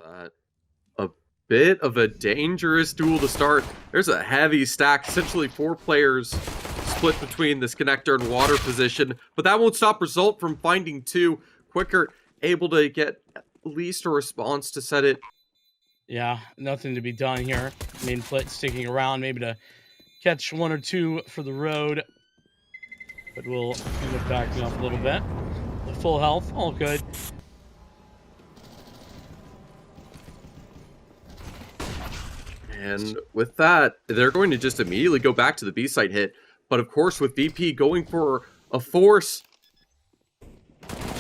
A bit of a dangerous duel to start. There's a heavy stack, essentially 4 players split between this connector and water position, but that won't stop Result from finding 2. Quicker able to get at least a response to set it. Yeah, nothing to be done here. I mean, Flit sticking around maybe to catch 1 or 2 for the road, but we'll end up backing up a little bit. Full health, all good. And with that, they're going to just immediately go back to the B-side hit. But of course, with VP going for a force,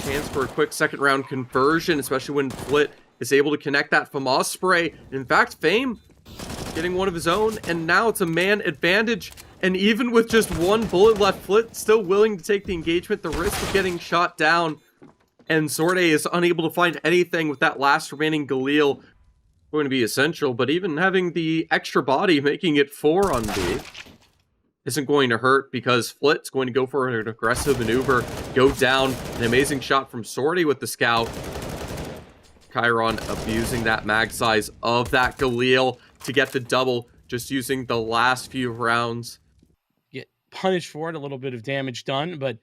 chance for a quick second round conversion, especially when Flit is able to connect that FAMAS spray. In fact, Fame getting one of his own, and now it's a man advantage. And even with just 1 bullet left, Flit still willing to take the engagement, the risk of getting shot down. And Sorte is unable to find anything with that last remaining Galil. Going to be essential, but even having the extra body, making it 4 on B, isn't going to hurt because Flit's going to go for an aggressive maneuver, go down. An amazing shot from Sorte with the scout. Chiron abusing that mag size of that Galil to get the double, just using the last few rounds. Get punished for it, a little bit of damage done, but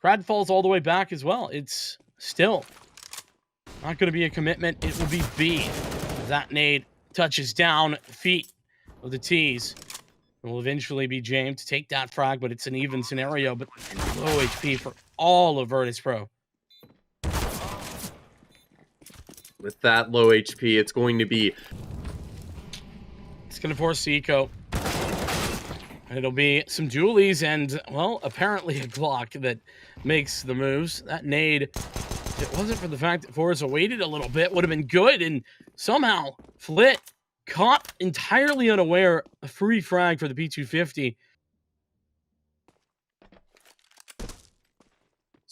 Crad falls all the way back as well. It's still not going to be a commitment. It will be B. That nade touches down feet of the T's. It will eventually be James to take that frag, but it's an even scenario, but low HP for all of Virtus.pro. With that low HP, it's going to force Eco. It'll be some dualies and, well, apparently a Glock that makes the moves. That nade, if it wasn't for the fact that FORZE waited a little bit, would have been good, and somehow Flit caught entirely unaware a free frag for the P250.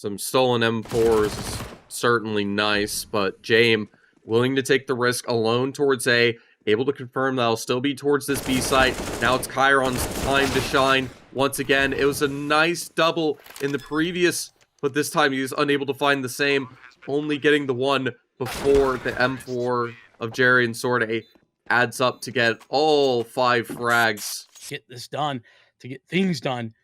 some stolen M4s is certainly nice, but James willing to take the risk alone towards A, able to confirm that I'll still be towards this B site. Now it's Chiron's time to shine. Once again, it was a nice double in the previous, but this time he was unable to find the same, only getting the one before the M4 of Jerry and Sorte adds up to get all 5 frags. Get this done, to get things done.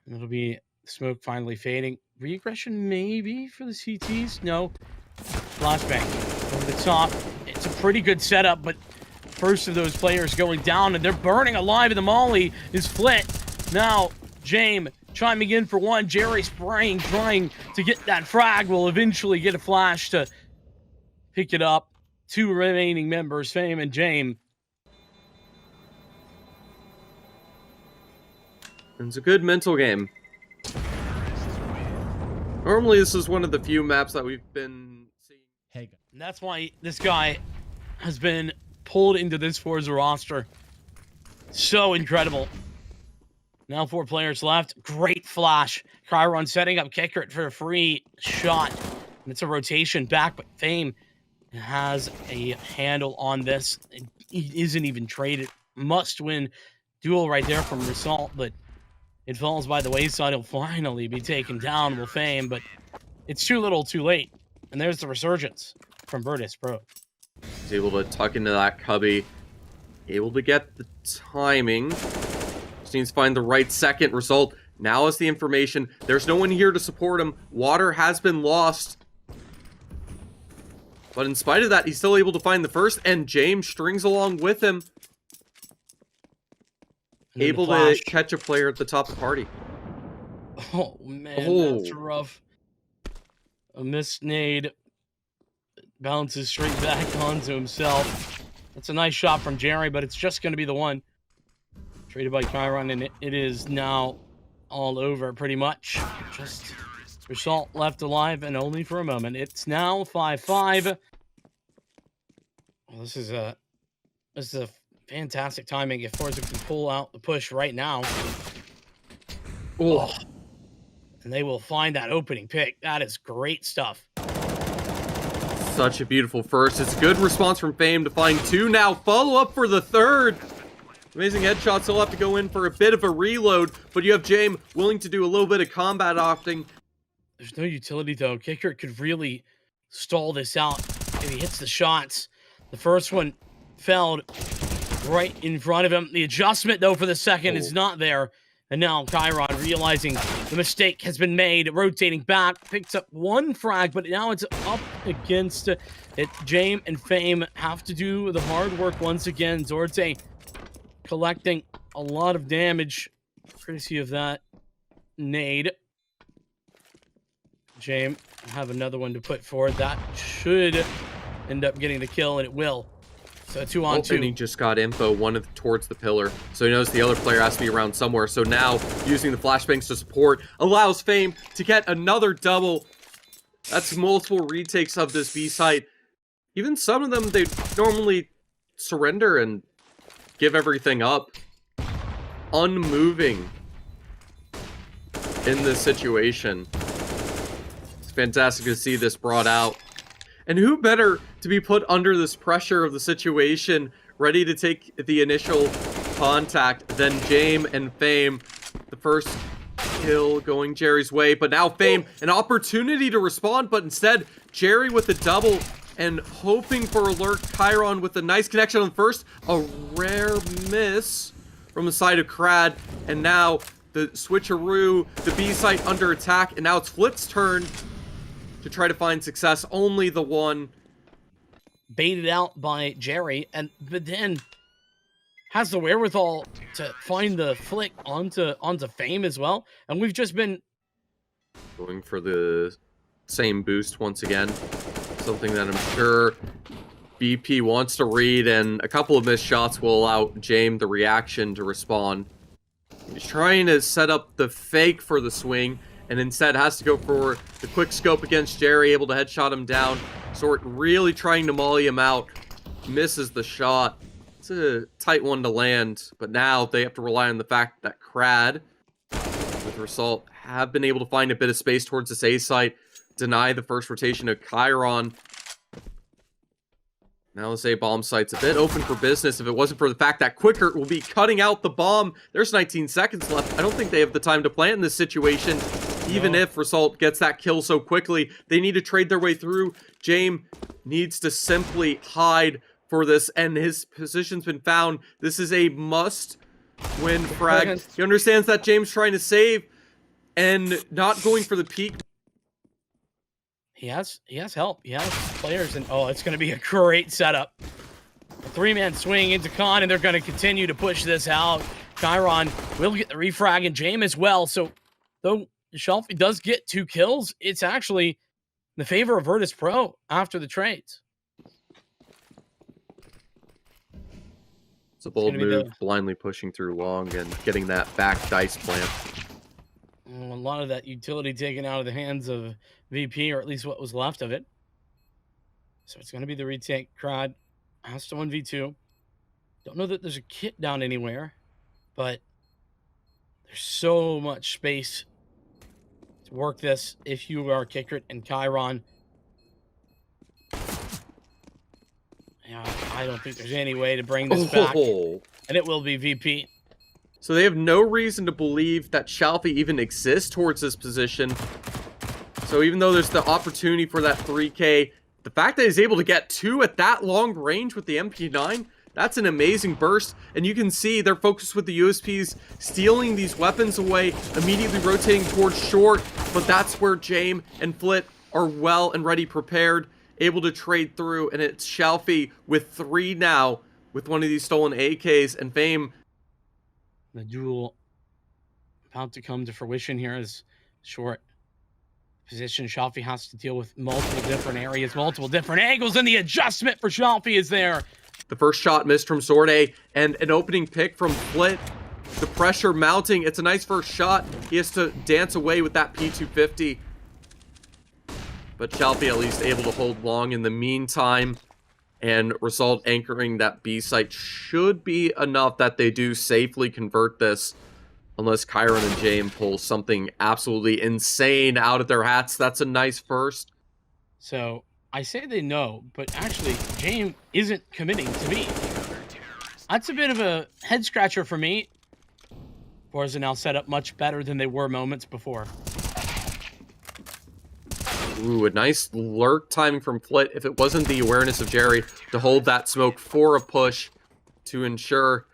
And it'll be smoke finally fading. Regression maybe for the CTs? No. Flashbang over the top. It's a pretty good setup, but first of those players going down, and they're burning alive in the molly is Flit. Now, James chiming in for one. Jerry spraying, trying to get that frag. Will eventually get a flash to pick it up. 2 remaining members, Fame and James. It's a good mental game. Normally, this is one of the few maps that we've been seeing. And that's why this guy has been pulled into this FORZE roster. So incredible. Now 4 players left. Great flash. Chiron setting up Kickert for a free shot. And it's a rotation back, but Fame has a handle on this. He isn't even traded. Must-win duel right there from Result, but it falls by the wayside. He'll finally be taken down, will Fame, but it's too little, too late. And there's the resurgence from Virtus.pro. He's able to tuck into that cubby. Able to get the timing. Just needs to find the right second. Result now is the information. There's no one here to support him. Water has been lost. But in spite of that, he's still able to find the first, and James strings along with him. Able to catch a player at the top of the party. Oh, man, that's rough. A missed nade. Bounces straight back onto himself. That's a nice shot from Jerry, but it's just going to be the one. Traded by Chiron, and it is now all over, pretty much. Just Result left alive, and only for a moment. It's now 5-5. Well, this is a fantastic timing if FORZE can pull out the push right now. Oh, and they will find that opening pick. That is great stuff. Such a beautiful first. It's a good response from Fame to find 2 now. Follow up for the 3rd. Amazing headshots. He'll have to go in for a bit of a reload, but you have James willing to do a little bit of combat opting. There's no utility, though. Kicker could really stall this out if he hits the shots. The first one failed right in front of him. The adjustment, though, for the second is not there. And now Chiron, realizing the mistake has been made, rotating back, picks up one frag, but now it's up against it. Jame and Fame have to do the hard work once again. Zorte collecting a lot of damage, courtesy of that nade. Jame have another one to put forward. That should end up getting the kill, and it will. So 2 on 2. And he just got info, towards the pillar. So he knows the other player has to be around somewhere. So now, using the flashbangs to support, allows Fame to get another double. That's multiple retakes of this B site. Even some of them, they normally surrender and give everything up. Unmoving in this situation. It's fantastic to see this brought out. And who better to be put under this pressure of the situation, ready to take the initial contact, than Jame and Fame. The first kill going Jerry's way, but now Fame, an opportunity to respond, but instead, Jerry with the double, and hoping for alert. Chiron with a nice connection on the first. A rare miss from the side of Crad, and now the switcheroo, the B site under attack, and now it's Flit's turn to try to find success. Only the one. Baited out by Jerry, but then has the wherewithal to find the flick onto Fame as well. And we've just been going for the same boost once again. Something that I'm sure BP wants to read, and a couple of missed shots will allow Jame the reaction to respond. He's trying to set up the fake for the swing, and instead has to go for the quick scope against Jerry, able to headshot him down. Sort really trying to molly him out. Misses the shot. It's a tight one to land, but now they have to rely on the fact that Crad, with Result, have been able to find a bit of space towards this A site, deny the first rotation of Chiron. Now this A bomb site's a bit open for business. If it wasn't for the fact that Quicker will be cutting out the bomb, there's 19 seconds left. I don't think they have the time to plant in this situation. Even if Result gets that kill so quickly, they need to trade their way through. Jame needs to simply hide for this, and his position's been found. This is a must-win frag. He understands that James trying to save and not going for the peak. He has help. He has players, and oh, it's going to be a great setup. A 3-man swing into Khan, and they're going to continue to push this out. Chiron will get the refrag, and Jame as well. So, though Shelfie does get 2 kills, it's actually in the favor of Virtus.pro after the trades. It's a bold move, blindly pushing through long and getting that back dice plant. A lot of that utility taken out of the hands of VP, or at least what was left of it. So it's going to be the retake. Crad has to 1v2. Don't know that there's a kit down anywhere, but there's so much space to work this if you are Kickrit and Chiron. Yeah, I don't think there's any way to bring this back, and it will be VP. So they have no reason to believe that Shalfie even exists towards this position. So even though there's the opportunity for that 3K, the fact that he's able to get 2 at that long range with the MP9, that's an amazing burst. And you can see they're focused with the USPs, stealing these weapons away, immediately rotating towards short. But that's where Jame and Flit are well and ready prepared, able to trade through. And it's Shalfie with 3 now, with one of these stolen AKs, and Fame. The duel about to come to fruition here is short position. Shalfie has to deal with multiple different areas, multiple different angles, and the adjustment for Shalfie is there. The first shot missed from Sorte, and an opening pick from Flit. The pressure mounting. It's a nice first shot. He has to dance away with that P250. But Shalfie at least able to hold long in the meantime. And Result anchoring that B site should be enough that they do safely convert this. Unless Chiron and Jame pull something absolutely insane out of their hats. That's a nice first. So, I say they know, but actually, Jame isn't committing to B. That's a bit of a head scratcher for me. FORZE now set up much better than they were moments before. Ooh, a nice lurk timing from Flit. If it wasn't the awareness of Jerry to hold that smoke for a push to ensure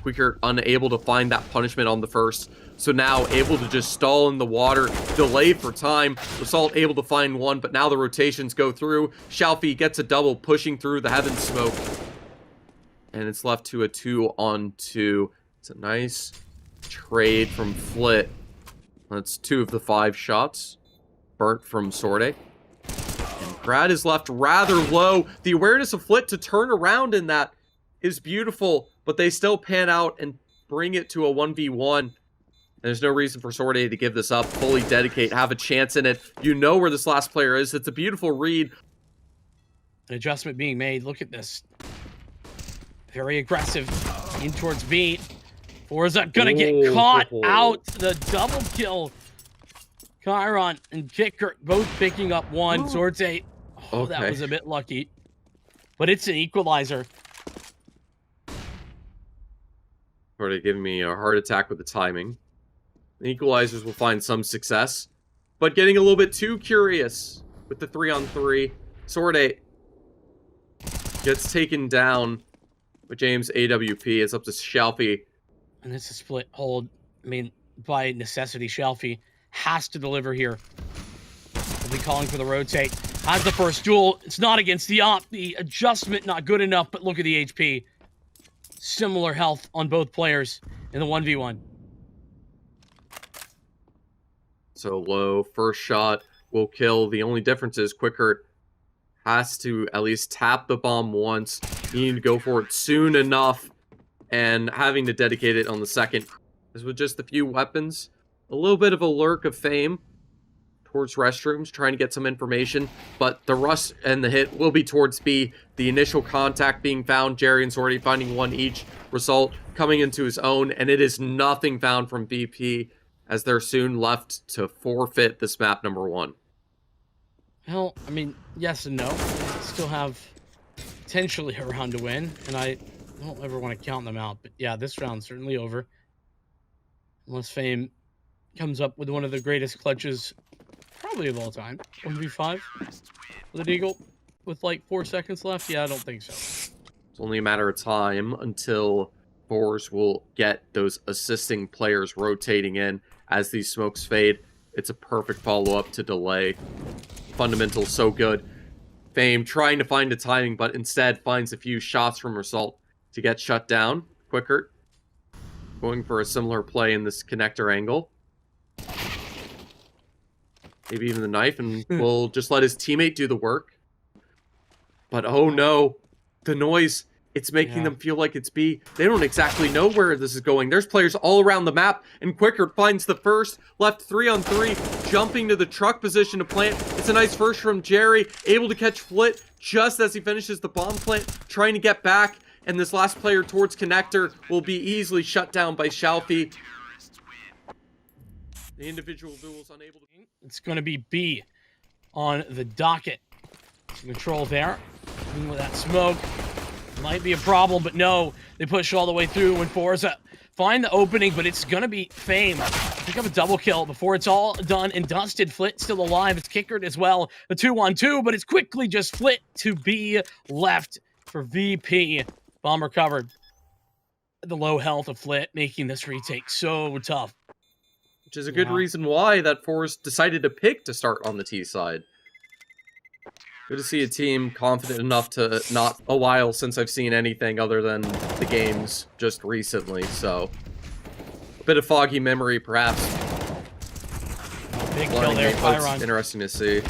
Quicker unable to find that punishment on the first. So now able to just stall in the water, delay for time. Assault able to find one, but now the rotations go through. Shalfie gets a double, pushing through the heaven smoke. And it's left to a 2-on-2. It's a nice trade from Flit. That's 2 of the 5 shots. Burnt from Sorte. And Brad is left rather low. The awareness of Flit to turn around in that is beautiful, but they still pan out and bring it to a 1v1. There's no reason for Sorte to give this up, fully dedicate, have a chance in it. You know where this last player is. It's a beautiful read. An adjustment being made. Look at this. Very aggressive. In towards B. FORZE gonna get caught out. The double kill. Chiron and Kicker both picking up one. Sorte, that was a bit lucky. But it's an equalizer. Sorte giving me a heart attack with the timing. The equalizers will find some success, but getting a little bit too curious with the 3-on-3. Sorte gets taken down with James AWP. It's up to Shalfie. And it's a split hold. I mean, by necessity, Shalfie has to deliver here. He'll be calling for the rotate. Has the first duel. It's not against the op. The adjustment not good enough, but look at the HP. Similar health on both players in the 1v1. So low, first shot will kill. The only difference is Quicker has to at least tap the bomb once. You need to go for it soon enough, and having to dedicate it on the second. As with just a few weapons, a little bit of a lurk of fame towards restrooms, trying to get some information, but the rush and the hit will be towards B. The initial contact being found, Jerry and Sorte finding one each. Result coming into his own, and it is nothing found from BP, as they're soon left to forfeit this map number 1. Well, I mean, yes and no. Still have potentially a round to win, and I don't ever want to count them out. But yeah, this round's certainly over. Unless Fame comes up with one of the greatest clutches probably of all time. 1v5 with an Eagle with like 4 seconds left? Yeah, I don't think so. It's only a matter of time until FORZE will get those assisting players rotating in as these smokes fade. It's a perfect follow-up to delay. Fundamentals so good. Fame trying to find a timing, but instead finds a few shots from Result to get shut down. Quicker going for a similar play in this connector angle. Maybe even the knife, and will just let his teammate do the work. But oh no, the noise. It's making them feel like it's B. They don't exactly know where this is going. There's players all around the map, and Quicker finds the first. Left 3-on-3, jumping to the truck position to plant. It's a nice first from Jerry, able to catch Flit just as he finishes the bomb plant, trying to get back. And this last player towards connector will be easily shut down by Shalfie. The individual duels unable to... It's going to be B on the docket. Some control there. Even with that smoke. Might be a problem, but no. They push all the way through when FORZE find the opening, but it's going to be Fame. Pick up a double kill before it's all done and dusted. Flit still alive. It's Kickered as well. A 2-on-2, but it's quickly just Flit to be left for VP. Bomb recovered. The low health of Flit making this retake so tough. Which is a good reason why that FORZE decided to pick to start on the T side. Good to see a team confident enough to not a while since I've seen anything other than the games just recently, so a bit of foggy memory perhaps. Big kill there, Chiron. Interesting to see.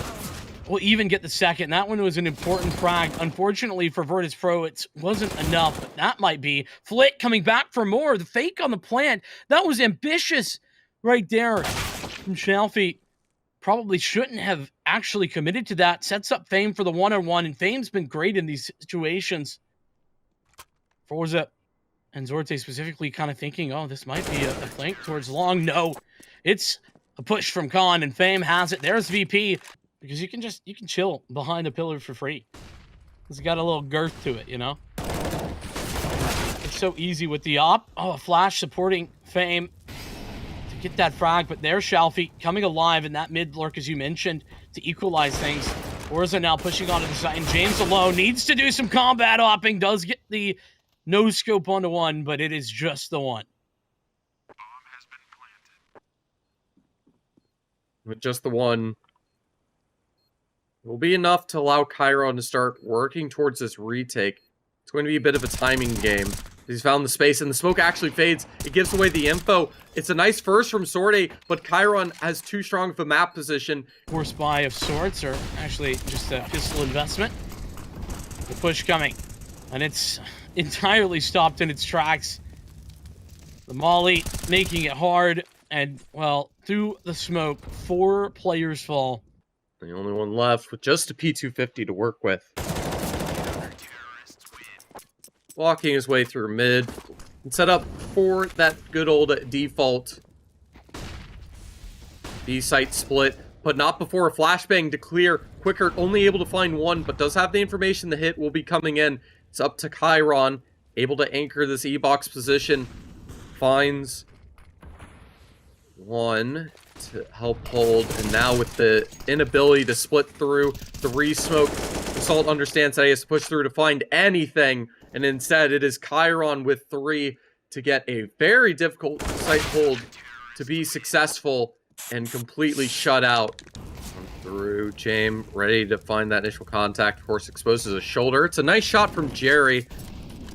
We'll even get the second. That one was an important frag. Unfortunately for Virtus.pro, it wasn't enough, but that might be. Flit coming back for more. The fake on the plant. That was ambitious right there from Shalfie. Probably shouldn't have actually committed to that. Sets up Fame for the 1-on-1, and Fame's been great in these situations. FORZE and Sorte specifically kind of thinking, oh, this might be a flank towards long. No, it's a push from Khan, and Fame has it. There's VP, because you can chill behind a pillar for free. It's got a little girth to it, you know? It's so easy with the op. Oh, a flash supporting Fame. Get that frag, but there's Shalfie coming alive in that mid lurk, as you mentioned. to equalize things. FORZE now pushing onto the side, and James alone needs to do some combat hopping. Does get the no scope onto one, but it is just the one. With just the one, it will be enough to allow Chiron to start working towards this retake. It's going to be a bit of a timing game. He's found the space, and the smoke actually fades. It gives away the info. It's a nice first from Sorte, but Chiron has too strong of a map position. Force buy of sorts, or actually just a pistol investment. The push coming, and it's entirely stopped in its tracks. The molly making it hard, and, well, through the smoke, 4 players fall. The only one left with just a P250 to work with. Walking his way through mid and set up for that good old default B-site split, but not before a flashbang to clear. Quickert only able to find one, but does have the information the hit will be coming in. It's up to Chiron, able to anchor this E-box position. Finds one to help hold, and now with the inability to split through 3 smoke, Assault understands that he has to push through to find anything, and instead it is Chiron with 3 to get a very difficult site hold to be successful and completely shut out. Through James, ready to find that initial contact. Of course, exposes a shoulder. It's a nice shot from Jerry.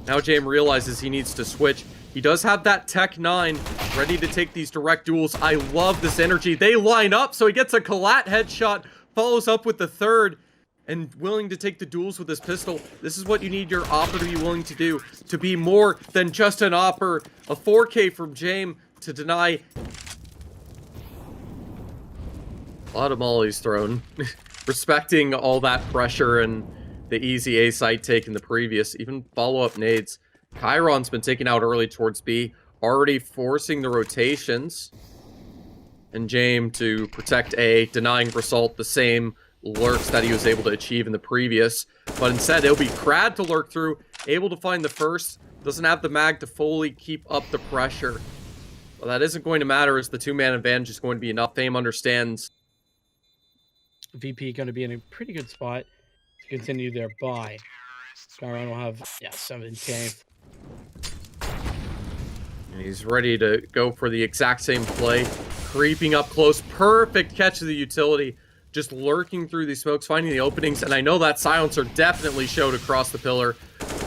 Now James realizes he needs to switch. He does have that Tech 9 ready to take these direct duels. I love this energy. They line up, so he gets a collat headshot, follows up with the third, and willing to take the duels with his pistol. This is what you need your opper to be willing to do, to be more than just an opper. A 4K from James to deny. A lot of mollies thrown. Respecting all that pressure and the easy A site take in the previous. Even follow-up nades. Chiron's been taken out early towards B, already forcing the rotations. And James to protect A, denying Result the same lurks that he was able to achieve in the previous. But instead, it'll be Crad to lurk through, able to find the first. Doesn't have the mag to fully keep up the pressure. Well, that isn't going to matter as the 2-man advantage is going to be enough. Fame understands. VP going to be in a pretty good spot to continue their buy. Chiron will have, 7K. And he's ready to go for the exact same play. Creeping up close. Perfect catch of the utility. Just lurking through these smokes, finding the openings. And I know that silencer definitely showed across the pillar.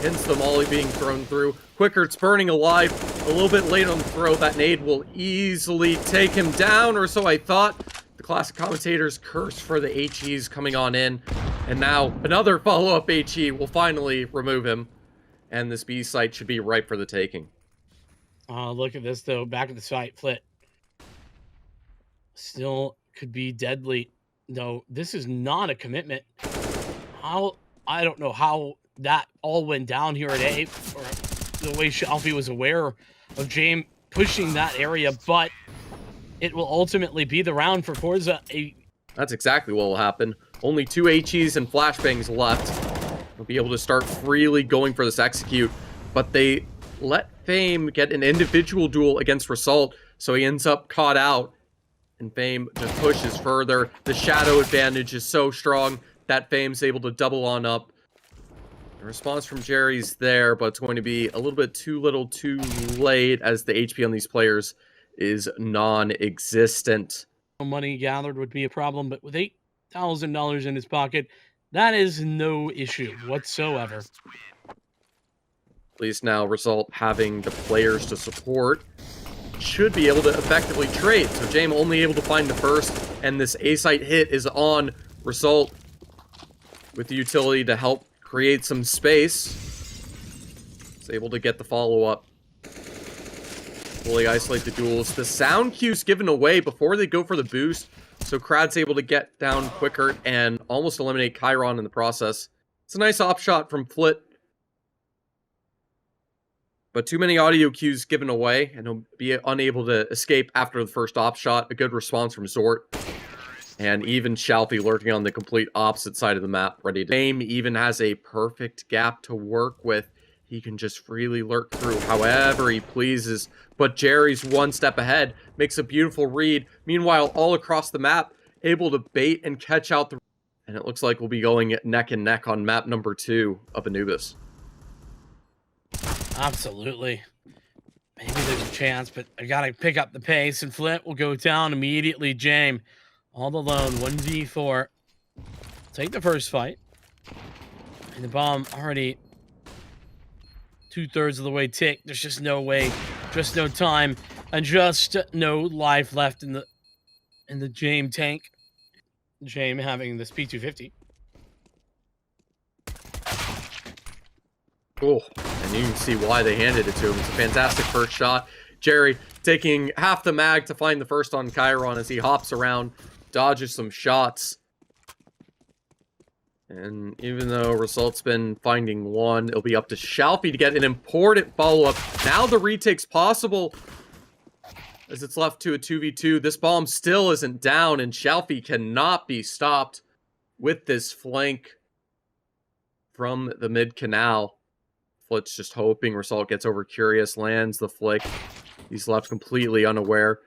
Hence the molly being thrown through. Quickert's burning alive. A little bit late on the throw. That nade will easily take him down, or so I thought. The classic commentators curse for the HEs coming on in. And now another follow-up HE will finally remove him. And this B site should be ripe for the taking. Look at this, though. Back at the site, Flit. Still could be deadly. No, this is not a commitment. I don't know how that all went down here at A, or the way Shalfie was aware of James pushing that area, but it will ultimately be the round for FORZE. That's exactly what will happen. Only 2 HEs and flashbangs left. They'll be able to start freely going for this execute, but they let Fame get an individual duel against Result, so he ends up caught out. And Fame just pushes further. The shadow advantage is so strong that Fame's able to double on up. The response from Jerry's there, but it's going to be a little bit too little too late as the HP on these players is non-existent. Money gathered would be a problem, but with $8,000 in his pocket, that is no issue whatsoever. At least now Result having the players to support should be able to effectively trade. So James only able to find the first, and this A-site hit is on Result with the utility to help create some space. It's able to get the follow-up. Fully isolate the duels. The sound cue's given away before they go for the boost, so Krad's able to get down quicker and almost eliminate Chiron in the process. It's a nice op shot from Flit. But too many audio cues given away, and he'll be unable to escape after the first op shot. A good response from Zort. And even Shalfie lurking on the complete opposite side of the map, ready to aim. Even has a perfect gap to work with. He can just freely lurk through however he pleases. But Jerry's one step ahead, makes a beautiful read. Meanwhile, all across the map, able to bait and catch out the... And it looks like we'll be going neck and neck on map number 2 of Anubis. Absolutely. Maybe there's a chance, but I gotta pick up the pace, and Flint will go down immediately. Jame, all alone, 1v4. Take the first fight. And the bomb already 2/3 of the way ticked. There's just no way, just no time, and just no life left in the Jame tank. Jame having this P250. Cool. And you can see why they handed it to him. It's a fantastic first shot. Jerry taking half the mag to find the first on Chiron as he hops around, dodges some shots. And even though Result's been finding one, it'll be up to Shalfie to get an important follow-up. Now the retake's possible as it's left to a 2v2. This bomb still isn't down, and Shalfie cannot be stopped with this flank from the mid-canal. Flit's just hoping Result gets over Curious, lands the flick. He's left completely unaware.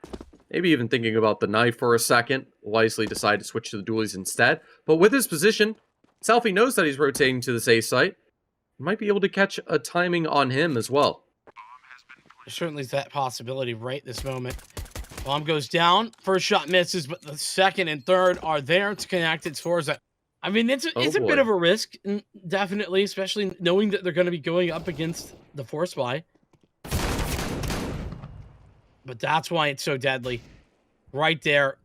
Maybe even thinking about the knife for a second. Wisely decide to switch to the dualies instead. But with his position, Selfie knows that he's rotating to this A site. Might be able to catch a timing on him as well. There's certainly that possibility right this moment. Bomb goes down. First shot misses, but the second and third are there to connect. It's FORZE. I mean, it's a bit of a risk, definitely, especially knowing that they're going to be going up against the Force Buy. But that's why it's so deadly. Right there.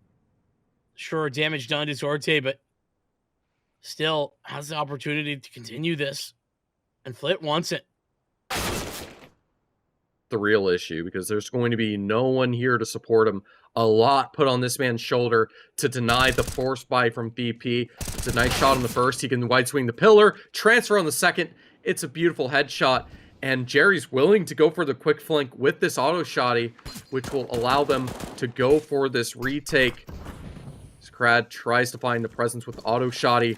Sure, damage done to Zorte, but still has the opportunity to continue this. And Flit wants it. The real issue, because there's going to be no one here to support him. A lot put on this man's shoulder to deny the force buy from BP. It's a nice shot on the first. He can wide swing the pillar, transfer on the second. It's a beautiful headshot, and Jerry's willing to go for the quick flank with this auto shotty, which will allow them to go for this retake. Scrad tries to find the presence with auto shotty.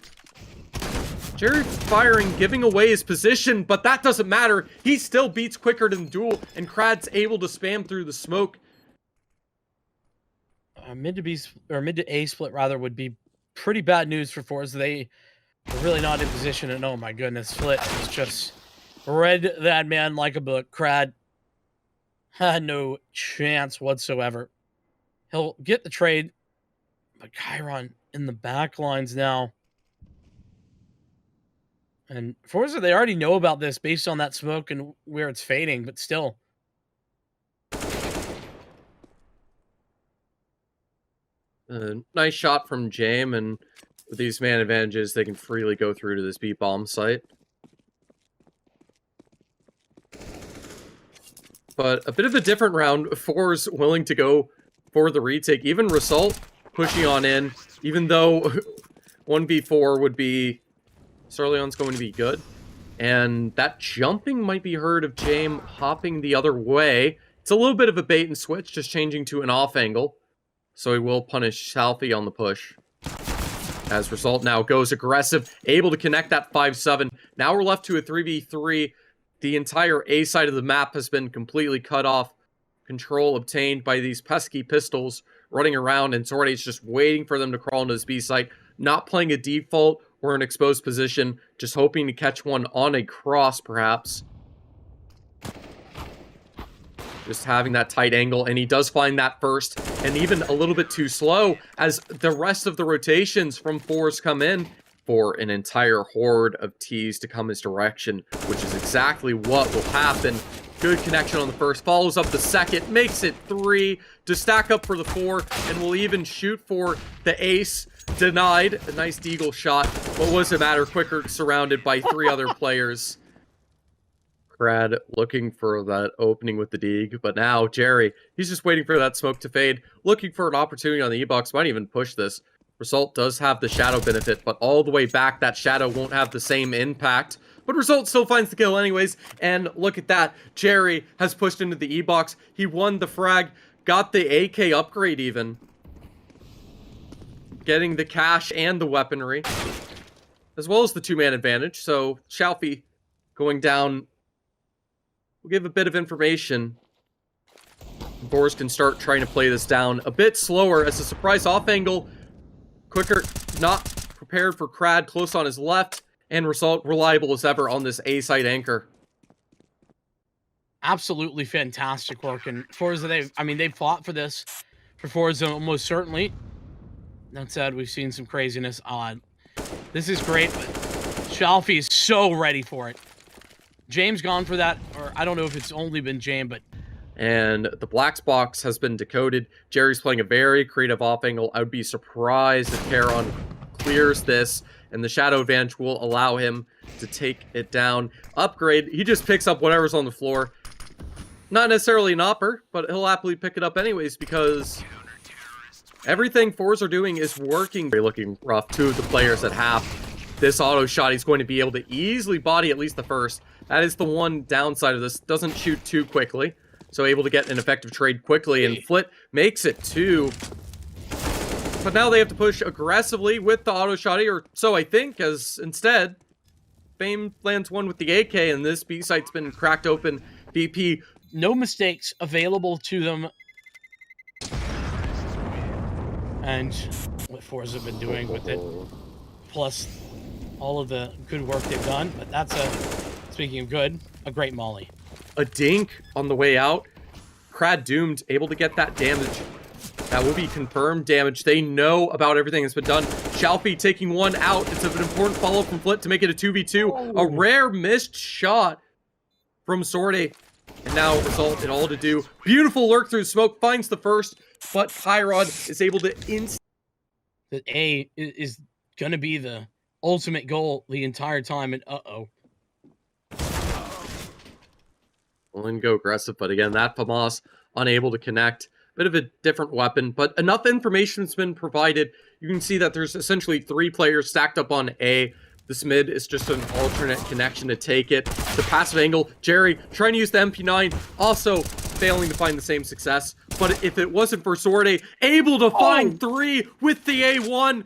Jerry firing, giving away his position, but that doesn't matter. He still beats quicker than Duel, and Krad's able to spam through the smoke. Mid to A split rather would be pretty bad news for FORZE. They are really not in position, and oh my goodness, Flit has just read that man like a book. Krad had no chance whatsoever. He'll get the trade, but Chiron in the back lines now. And FORZE, they already know about this based on that smoke and where it's fading, but still. Nice shot from Jame, and with these man advantages, they can freely go through to this B bomb site. But a bit of a different round. FORZE willing to go for the retake. Even Result pushing on in, even though 1v4 would be... Surleon's going to be good. And that jumping might be heard of Jame hopping the other way. It's a little bit of a bait and switch, just changing to an off angle. So he will punish Salfie on the push. As Result now goes aggressive, able to connect that 5-7. Now we're left to a 3v3. The entire A side of the map has been completely cut off. Control obtained by these pesky pistols running around, and Zorte's just waiting for them to crawl into this B site. Not playing a default or an exposed position, just hoping to catch one on a cross, perhaps. Just having that tight angle, and he does find that first, and even a little bit too slow as the rest of the rotations from FORZE come in for an entire horde of T's to come his direction, which is exactly what will happen. Good connection on the first, follows up the second, makes it 3 to stack up for the 4, and will even shoot for the ace. Denied. A nice deagle shot. What was it matter? Quicker surrounded by 3 other players. Krad looking for that opening with the deeg, but now Jerry, he's just waiting for that smoke to fade, looking for an opportunity on the E-box, might even push this. Result does have the shadow benefit, but all the way back, that shadow won't have the same impact. But Result still finds the kill anyways, and look at that. Jerry has pushed into the E-box. He won the frag, got the AK upgrade even. Getting the cash and the weaponry, as well as the 2-man advantage. So Shalfie going down will give a bit of information. FORZE can start trying to play this down a bit slower as a surprise off angle quicker, not prepared for Crad, close on his left, and result reliable as ever on this A site anchor. Absolutely fantastic work. And FORZE, they fought for this for FORZE almost certainly. That said, we've seen some craziness. This is great, but Shalfie is so ready for it. James gone for that, or I don't know if it's only been James, but... And the Black's box has been decoded. Jerry's playing a very creative off angle. I would be surprised if Charon clears this, and the Shadow advantage will allow him to take it down. Upgrade, he just picks up whatever's on the floor. Not necessarily an opper, but he'll happily pick it up anyways, because everything FORZE are doing is working. They're looking rough. Two of the players at half. This auto shot, he's going to be able to easily body at least the first. That is the one downside of this. Doesn't shoot too quickly, so able to get an effective trade quickly, and Flit makes it 2. But now they have to push aggressively with the auto shotty, or so I think, as instead, Fame lands one with the AK, and this B site's been cracked open. VP. No mistakes available to them. And what FORZE have been doing with it, plus all of the good work they've done. But that's speaking of good, a great molly. A dink on the way out. Crad doomed, able to get that damage. That will be confirmed damage. They know about everything that's been done. Shalfie taking one out. It's an important follow from Flit to make it a 2v2. Oh. A rare missed shot from Sorte. And now result in all to do. Beautiful lurk through smoke. Finds the first. But Tyrod is able to The A is going to be the ultimate goal the entire time. And uh-oh. Well, go aggressive. But again, that FAMAS unable to connect. Bit of a different weapon, but enough information's been provided. You can see that there's essentially 3 players stacked up on A. This mid is just an alternate connection to take it. The passive angle, Jerry trying to use the MP9, also failing to find the same success. But if it wasn't for Sorte, able to find 3 with the A1,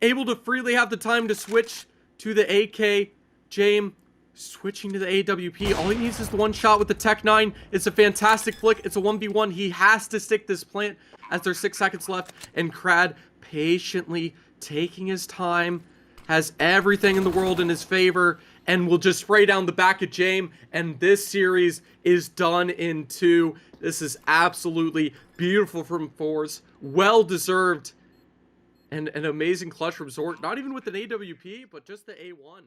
able to freely have the time to switch to the AK. James switching to the AWP. All he needs is the one shot with the Tech 9. It's a fantastic flick. It's a 1v1. He has to stick this plant as there's 6 seconds left. And Crad patiently taking his time, has everything in the world in his favor, and will just spray down the back of James. And this series is done in 2. This is absolutely beautiful from FORZE. Well deserved. And an amazing clutch from Zort. Not even with an AWP, but just the A1.